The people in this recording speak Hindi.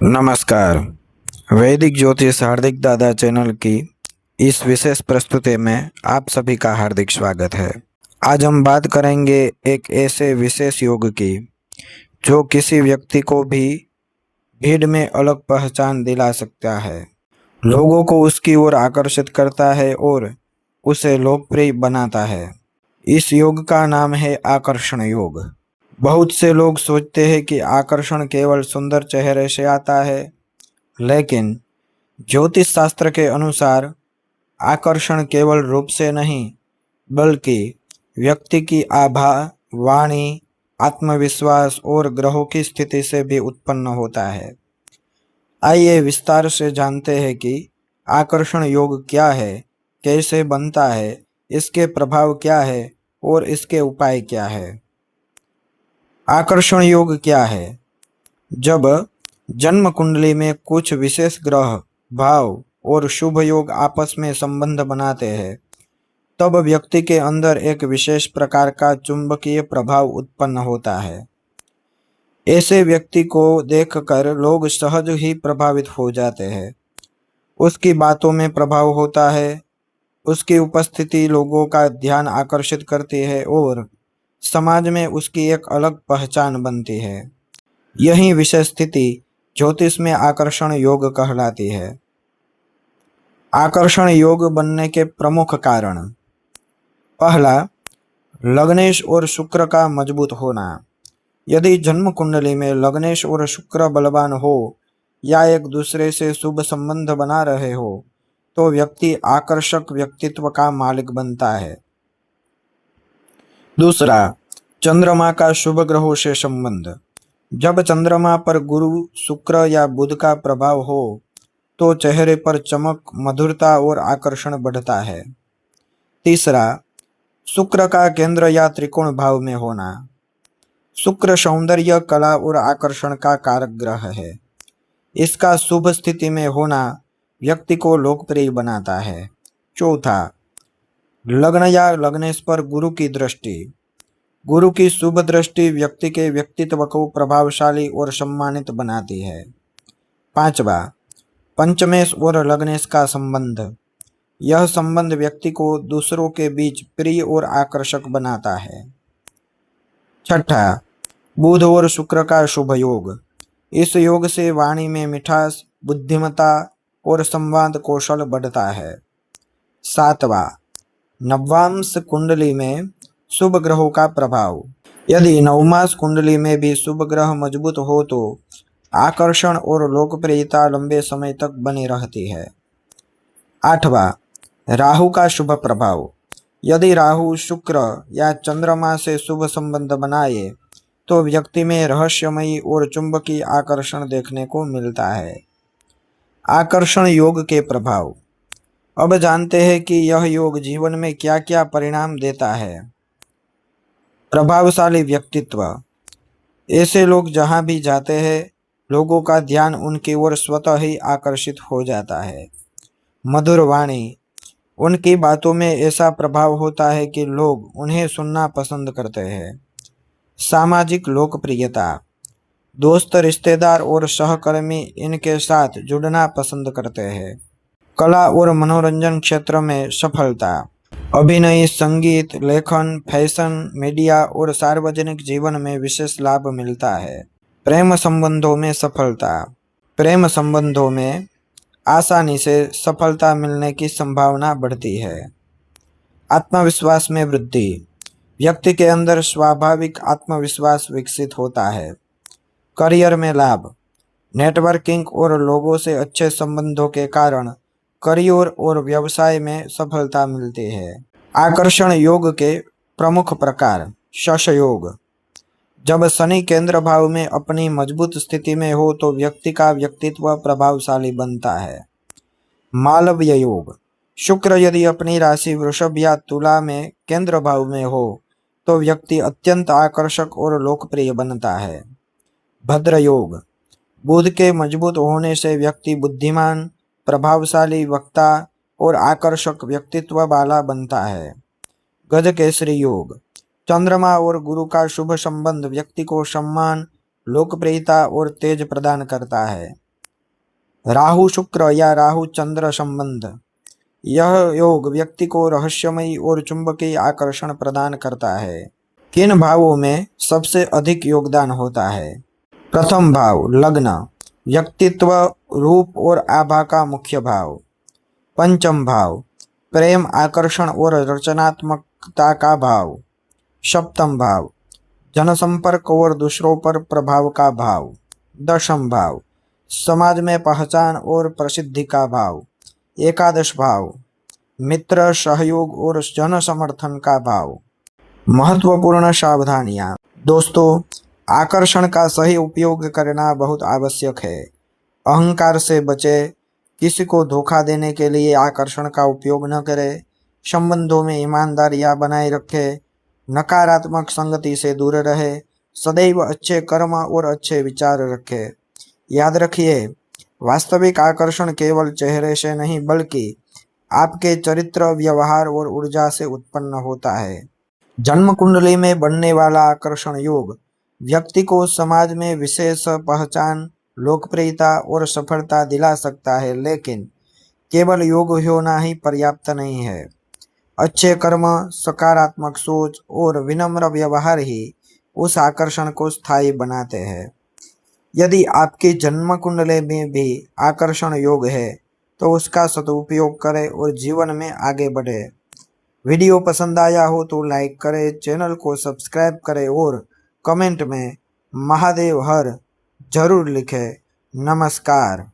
नमस्कार। वैदिक ज्योतिष हार्दिक दादा चैनल की इस विशेष प्रस्तुति में आप सभी का हार्दिक स्वागत है। आज हम बात करेंगे एक ऐसे विशेष योग की जो किसी व्यक्ति को भी भीड़ में अलग पहचान दिला सकता है, लोगों को उसकी ओर आकर्षित करता है और उसे लोकप्रिय बनाता है। इस योग का नाम है आकर्षण योग। बहुत से लोग सोचते हैं कि आकर्षण केवल सुंदर चेहरे से आता है, लेकिन ज्योतिष शास्त्र के अनुसार आकर्षण केवल रूप से नहीं बल्कि व्यक्ति की आभा, वाणी, आत्मविश्वास और ग्रहों की स्थिति से भी उत्पन्न होता है। आइए विस्तार से जानते हैं कि आकर्षण योग क्या है, कैसे बनता है, इसके प्रभाव क्या है और इसके उपाय क्या है। आकर्षण योग क्या है? जब जन्म कुंडली में कुछ विशेष ग्रह, भाव और शुभ योग आपस में संबंध बनाते हैं, तब व्यक्ति के अंदर एक विशेष प्रकार का चुंबकीय प्रभाव उत्पन्न होता है। ऐसे व्यक्ति को देखकर लोग सहज ही प्रभावित हो जाते हैं। उसकी बातों में प्रभाव होता है, उसकी उपस्थिति लोगों का ध्यान आकर्षित करती है और समाज में उसकी एक अलग पहचान बनती है। यही विशेष स्थिति ज्योतिष में आकर्षण योग कहलाती है। आकर्षण योग बनने के प्रमुख कारण: पहला, लग्नेश और शुक्र का मजबूत होना। यदि जन्म कुंडली में लग्नेश और शुक्र बलवान हो या एक दूसरे से शुभ संबंध बना रहे हो तो व्यक्ति आकर्षक व्यक्तित्व का मालिक बनता है। दूसरा, चंद्रमा का शुभ ग्रहों से संबंध। जब चंद्रमा पर गुरु, शुक्र या बुध का प्रभाव हो तो चेहरे पर चमक, मधुरता और आकर्षण बढ़ता है। तीसरा, शुक्र का केंद्र या त्रिकोण भाव में होना। शुक्र सौंदर्य, कला और आकर्षण का कारक ग्रह है। इसका शुभ स्थिति में होना व्यक्ति को लोकप्रिय बनाता है। चौथा, लग्न या लग्नेश पर गुरु की दृष्टि। गुरु की शुभ दृष्टि व्यक्ति के व्यक्तित्व को प्रभावशाली और सम्मानित बनाती है। पांचवा, पंचमेश और लग्नेश का संबंध। यह संबंध व्यक्ति को दूसरों के बीच प्रिय और आकर्षक बनाता है। छठा, बुध और शुक्र का शुभ योग। इस योग से वाणी में मिठास, बुद्धिमत्ता और संवाद कौशल बढ़ता है। सातवां, नवमांश कुंडली में शुभ ग्रहों का प्रभाव। यदि नवमांश कुंडली में भी शुभ ग्रह मजबूत हो तो आकर्षण और लोकप्रियता लंबे समय तक बनी रहती है। आठवां, राहु का शुभ प्रभाव। यदि राहु, शुक्र या चंद्रमा से शुभ संबंध बनाए तो व्यक्ति में रहस्यमयी और चुंबकीय आकर्षण देखने को मिलता है। आकर्षण योग के प्रभाव। अब जानते हैं कि यह योग जीवन में क्या क्या परिणाम देता है। प्रभावशाली व्यक्तित्व। ऐसे लोग जहां भी जाते हैं, लोगों का ध्यान उनकी ओर स्वतः ही आकर्षित हो जाता है। मधुर वाणी। उनकी बातों में ऐसा प्रभाव होता है कि लोग उन्हें सुनना पसंद करते हैं। सामाजिक लोकप्रियता। दोस्त, रिश्तेदार और सहकर्मी इनके साथ जुड़ना पसंद करते हैं। कला और मनोरंजन क्षेत्र में सफलता। अभिनय, संगीत, लेखन, फैशन, मीडिया और सार्वजनिक जीवन में विशेष लाभ मिलता है। प्रेम संबंधों में सफलता। प्रेम संबंधों में आसानी से सफलता मिलने की संभावना बढ़ती है। आत्मविश्वास में वृद्धि। व्यक्ति के अंदर स्वाभाविक आत्मविश्वास विकसित होता है। करियर में लाभ। नेटवर्किंग और लोगों से अच्छे संबंधों के कारण करियर और व्यवसाय में सफलता मिलती है। आकर्षण योग के प्रमुख प्रकार। शश योग। जब शनि केंद्र भाव में अपनी मजबूत स्थिति में हो तो व्यक्ति का व्यक्तित्व प्रभावशाली बनता है। मालव्य योग। शुक्र यदि अपनी राशि वृषभ या तुला में केंद्र भाव में हो तो व्यक्ति अत्यंत आकर्षक और लोकप्रिय बनता है। भद्र योग। बुध के मजबूत होने से व्यक्ति बुद्धिमान, प्रभावशाली वक्ता और आकर्षक व्यक्तित्व वाला बनता है। गजकेसरी योग। चंद्रमा और गुरु का शुभ संबंध व्यक्ति को सम्मान, लोकप्रियता और तेज प्रदान करता है। राहु शुक्र या राहु चंद्र संबंध। यह योग व्यक्ति को रहस्यमयी और चुंबकीय आकर्षण प्रदान करता है। किन भावों में सबसे अधिक योगदान होता है? प्रथम भाव लग्न, व्यक्तित्व, रूप और आभा का मुख्य भाव। पंचम भाव प्रेम, आकर्षण और रचनात्मकता का भाव। सप्तम भाव जनसंपर्क और दूसरों पर प्रभाव का भाव। दशम भाव समाज में पहचान और प्रसिद्धि का भाव। एकादश भाव मित्र, सहयोग और जन समर्थन का भाव। महत्वपूर्ण सावधानियां। दोस्तों, आकर्षण का सही उपयोग करना बहुत आवश्यक है। अहंकार से बचे, किसी को धोखा देने के लिए आकर्षण का उपयोग न करें, संबंधों में ईमानदारियां बनाए रखें, नकारात्मक संगति से दूर रहे, सदैव अच्छे कर्म और अच्छे विचार रखें। याद रखिए, वास्तविक आकर्षण केवल चेहरे से नहीं बल्कि आपके चरित्र, व्यवहार और ऊर्जा से उत्पन्न होता है। जन्म कुंडली में बनने वाला आकर्षण योग व्यक्ति को समाज में विशेष पहचान, लोकप्रियता और सफलता दिला सकता है, लेकिन केवल योग होना ही पर्याप्त नहीं है। अच्छे कर्म, सकारात्मक सोच और विनम्र व्यवहार ही उस आकर्षण को स्थायी बनाते हैं। यदि आपकी जन्म कुंडली में भी आकर्षण योग है तो उसका सदुपयोग करें और जीवन में आगे बढ़े। वीडियो पसंद आया हो तो लाइक करें, चैनल को सब्सक्राइब करें और कमेंट में महादेव हर जरूर लिखें। नमस्कार।